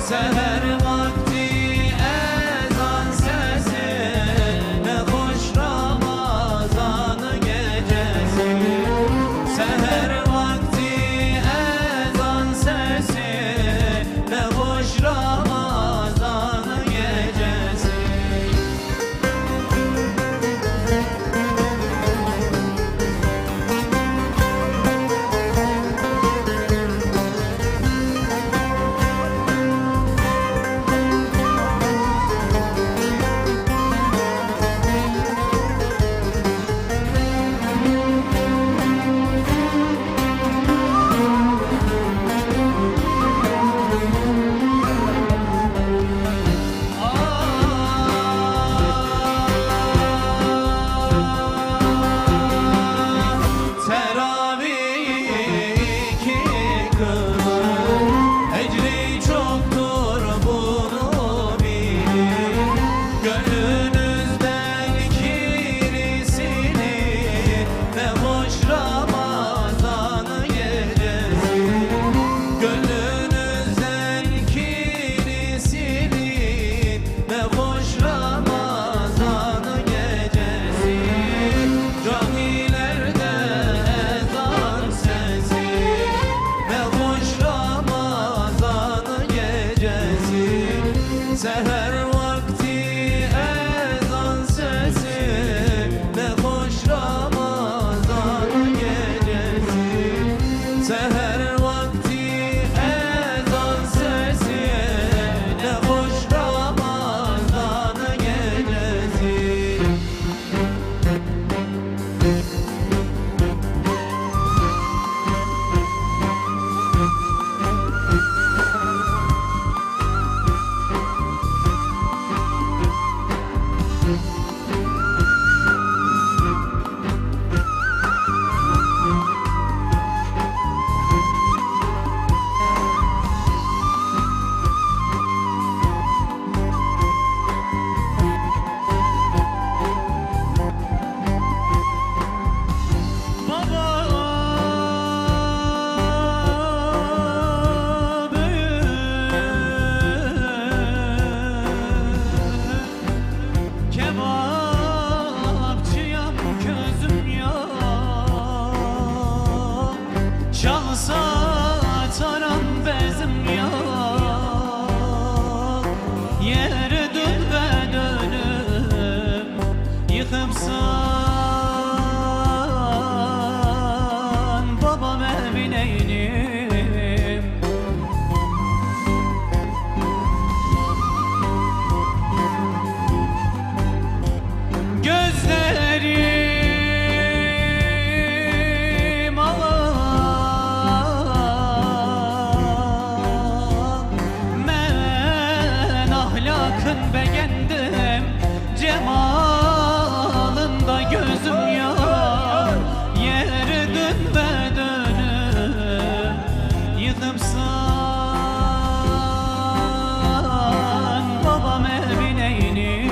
Seher vakti ezan sesi, ne hoş Ramazan gecesi. Seher vakti ezan sesi, ne hoş Ramazan gecesi. Seher vakti ezan sesi, ne hoş Ramazan gecesi. Seher vakti ezan sesi, ne hoş Ramazan gecesi. Çalsa taran bezim ya, yere dön ve dönüp yıkıpsan babam evineynim. Gözlerim ahlakın beğendim, cemalında gözüm yar. Yere dön ve dönüp yıkıpsan babam evineynim.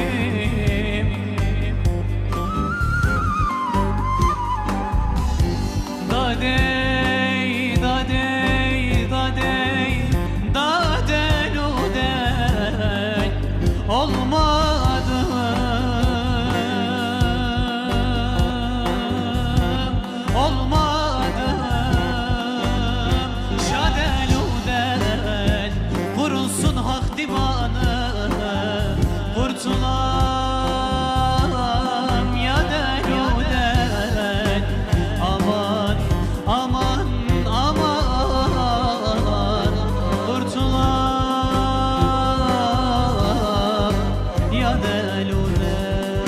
Dadey, dadey, dadey, dadey ludey olmadı, olmadı. Şadel udel kurulsun hak divanı, kurtulam ya del udel. Aman, aman, aman, kurtulam ya del udel.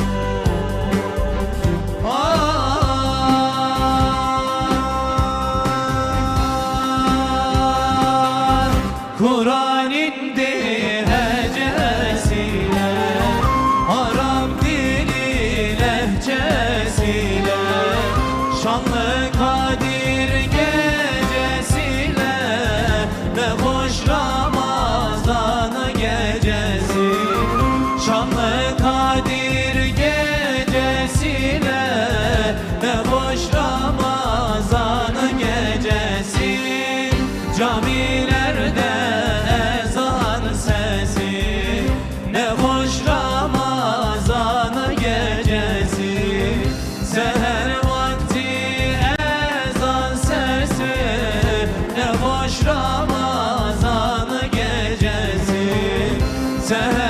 Kur'an indi hecesiyle, Arap dili lehçesiyle, şanlı Kadir gecesiyle, ne hoş Ramazan gecesi. Şanlı Kadir gecesiyle, ne hoş Ramazan gecesi. Camilerde ezan seher